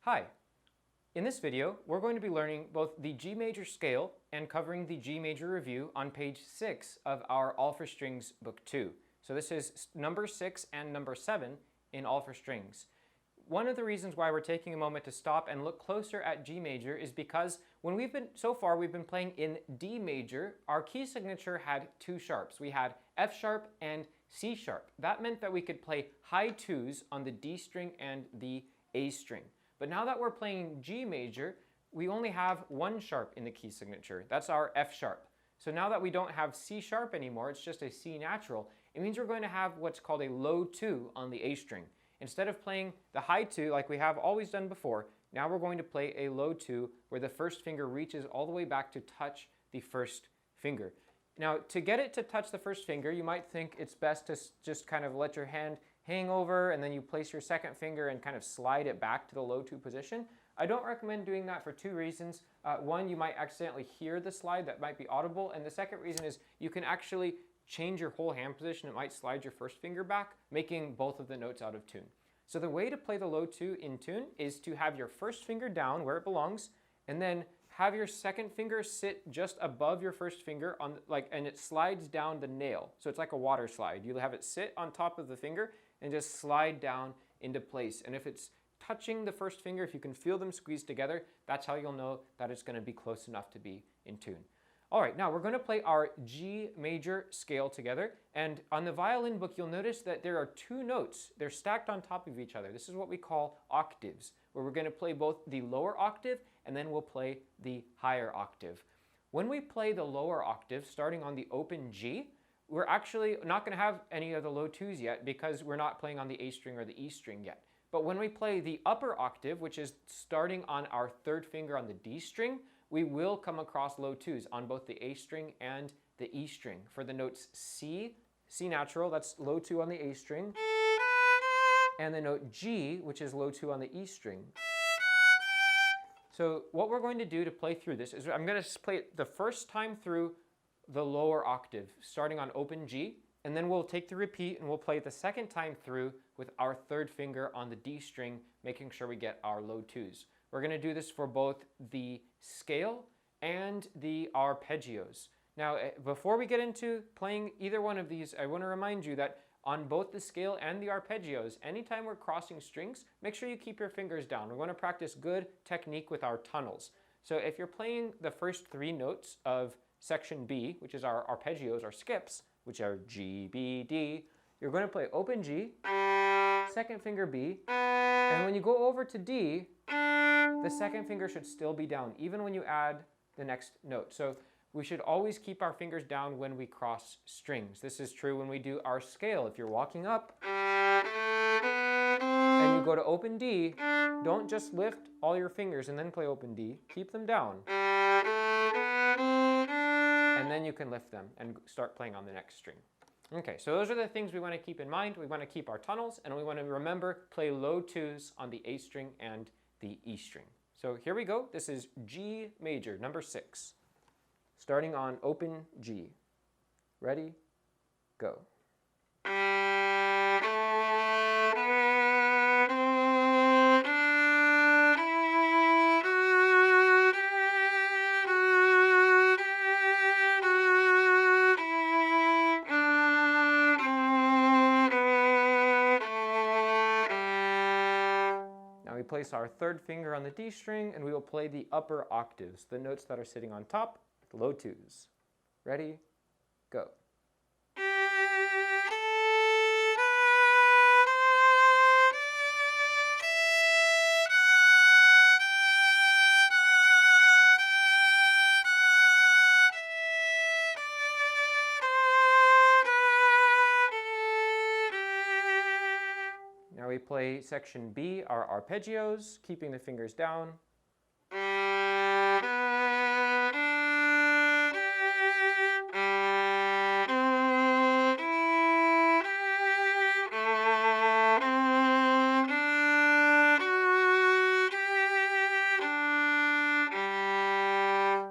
Hi. In this video, we're going to be learning both the G major scale and covering the G major review on page 6 of our All for Strings book 2. So this is number 6 and number 7 in All for Strings. One of the reasons why we're taking a moment to stop and look closer at G major is because when we've been playing in D major, our key signature had two sharps. We had F sharp and C sharp. That meant that we could play high twos on the D string and the A string. But now that we're playing G major, we only have one sharp in the key signature. That's our F sharp. So now that we don't have C sharp anymore, it's just a C natural, it means we're going to have what's called a low 2 on the A string. Instead of playing the high 2 like we have always done before, now we're going to play a low 2 where the first finger reaches all the way back to touch the first finger. Now, to get it to touch the first finger, you might think it's best to just kind of let your hand hang over and then you place your second finger and kind of slide it back to the low 2 position. I don't recommend doing that for two reasons. One, you might accidentally hear the slide, that might be audible, and the second reason is you can actually change your whole hand position. It might slide your first finger back, making both of the notes out of tune. So the way to play the low 2 in tune is to have your first finger down where it belongs, and then have your second finger sit just above your first finger on and it slides down the nail. So it's like a water slide. You have it sit on top of the finger and just slide down into place. And if it's touching the first finger, if you can feel them squeeze together, that's how you'll know that it's going to be close enough to be in tune. All right, now we're going to play our G major scale together. And on the violin book, you'll notice that there are two notes. They're stacked on top of each other. This is what we call octaves, where we're going to play both the lower octave and then we'll play the higher octave. When we play the lower octave, starting on the open G, we're actually not going to have any of the low 2s yet because we're not playing on the A string or the E string yet. But when we play the upper octave, which is starting on our third finger on the D string, we will come across low 2s on both the A string and the E string. For the notes C, C natural, that's low 2 on the A string, and the note G, which is low 2 on the E string. So what we're going to do to play through this is I'm going to play it the first time through the lower octave, starting on open G, and then we'll take the repeat and we'll play it the second time through with our third finger on the D string, making sure we get our low 2s. We're going to do this for both the scale and the arpeggios. Now, before we get into playing either one of these, I want to remind you that on both the scale and the arpeggios, anytime we're crossing strings, make sure you keep your fingers down. We're going to practice good technique with our tunnels. So if you're playing the first 3 notes of section B, which is our arpeggios, our skips, which are G, B, D, you're going to play open G, second finger B, and when you go over to D, the second finger should still be down, even when you add the next note. So we should always keep our fingers down when we cross strings. This is true when we do our scale. If you're walking up and you go to open D, don't just lift all your fingers and then play open D. Keep them down. And then you can lift them and start playing on the next string. Okay, so those are the things we want to keep in mind. We want to keep our tunnels, and we want to remember play low 2s on the A string and the E string. So here we go. This is G major, number 6, starting on open G. Ready? Go. Place our third finger on the D string and we will play the upper octaves, the notes that are sitting on top, the low 2s. Ready? Go. Now we play section B, our arpeggios, keeping the fingers down.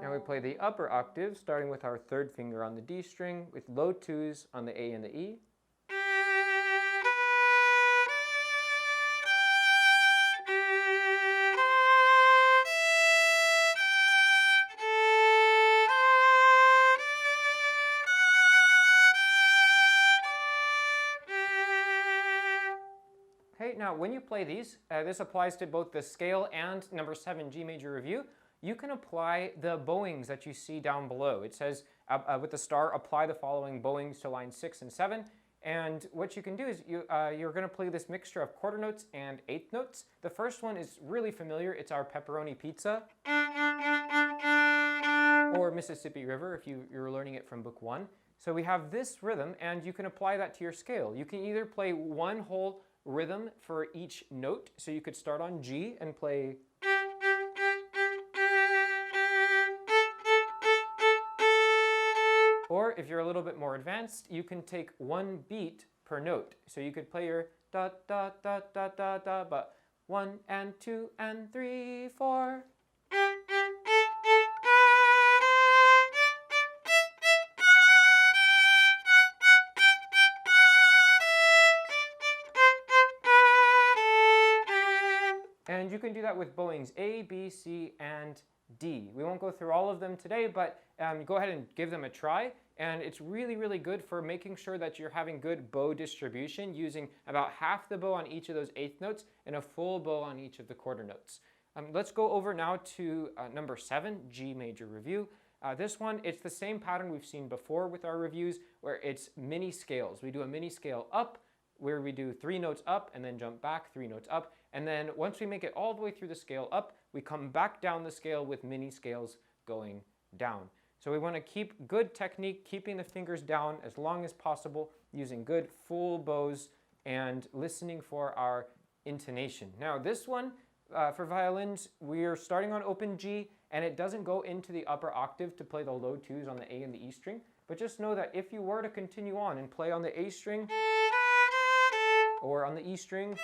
Now we play the upper octave, starting with our third finger on the D string, with low 2s on the A and the E. Okay, now when you play these, this applies to both the scale and number 7 G major review. You can apply the bowings that you see down below. It says with the star, apply the following bowings to lines 6 and 7. And what you can do is you're going to play this mixture of quarter notes and eighth notes. The first one is really familiar. It's our pepperoni pizza, or Mississippi River if you're learning it from book 1. So we have this rhythm, and you can apply that to your scale. You can either play one whole rhythm for each note. So you could start on G and play, or if you're a little bit more advanced, you can take one beat per note. So you could play your da da da da da da, but 1 and 2 and 3, 4. And you can do that with bowings A, B, C, and D. We won't go through all of them today, but go ahead and give them a try. And it's really, really good for making sure that you're having good bow distribution, using about half the bow on each of those eighth notes and a full bow on each of the quarter notes. Let's go over now to number 7, G major review. This one, it's the same pattern we've seen before with our reviews, where it's mini scales. We do a mini scale up, where we do 3 notes up and then jump back 3 notes up. And then once we make it all the way through the scale up, we come back down the scale with mini scales going down. So we want to keep good technique, keeping the fingers down as long as possible, using good full bows and listening for our intonation. Now this one, for violins, we're starting on open G, and it doesn't go into the upper octave to play the low 2s on the A and the E string. But just know that if you were to continue on and play on the A string or on the E string,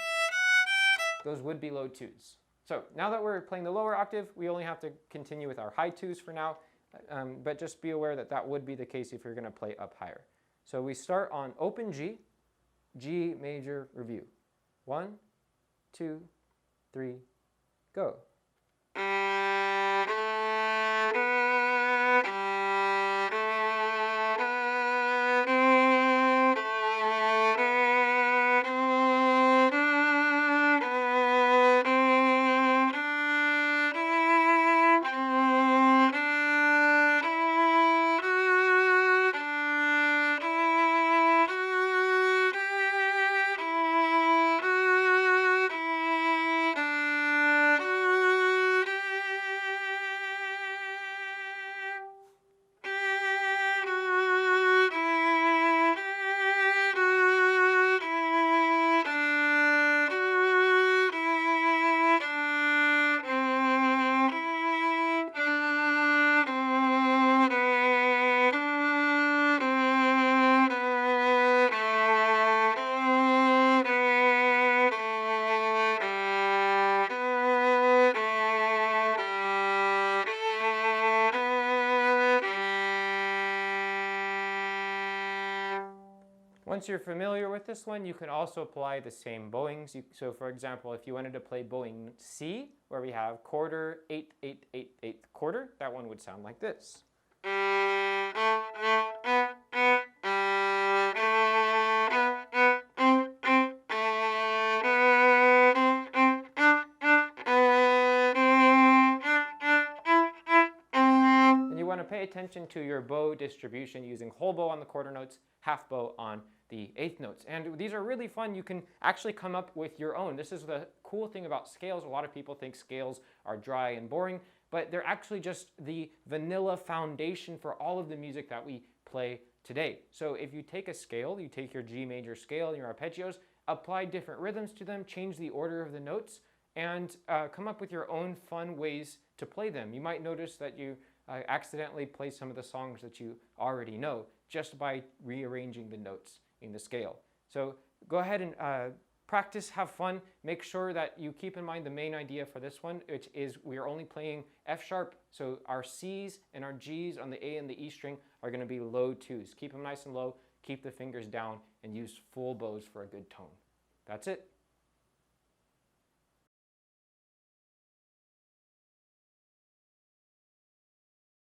those would be low 2s. So now that we're playing the lower octave, we only have to continue with our high 2s for now, but just be aware that that would be the case if you're going to play up higher. So we start on open G, G major review. 1, 2, 3, go. Once you're familiar with this one, you can also apply the same bowings. So for example, if you wanted to play bowing C, where we have quarter, 8, 8, 8, 8 quarter, that one would sound like this. And you want to pay attention to your bow distribution, using whole bow on the quarter notes, half bow on the eighth notes. And these are really fun. You can actually come up with your own. This is the cool thing about scales. A lot of people think scales are dry and boring, but they're actually just the vanilla foundation for all of the music that we play today. So if you take a scale, you take your G major scale and your arpeggios, apply different rhythms to them, change the order of the notes, and come up with your own fun ways to play them. You might notice that you accidentally play some of the songs that you already know just by rearranging the notes in the scale. So go ahead and practice, have fun. Make sure that you keep in mind the main idea for this one, which is we are only playing F sharp. So our C's and our G's on the A and the E string are going to be low 2s. Keep them nice and low, keep the fingers down, and use full bows for a good tone. That's it.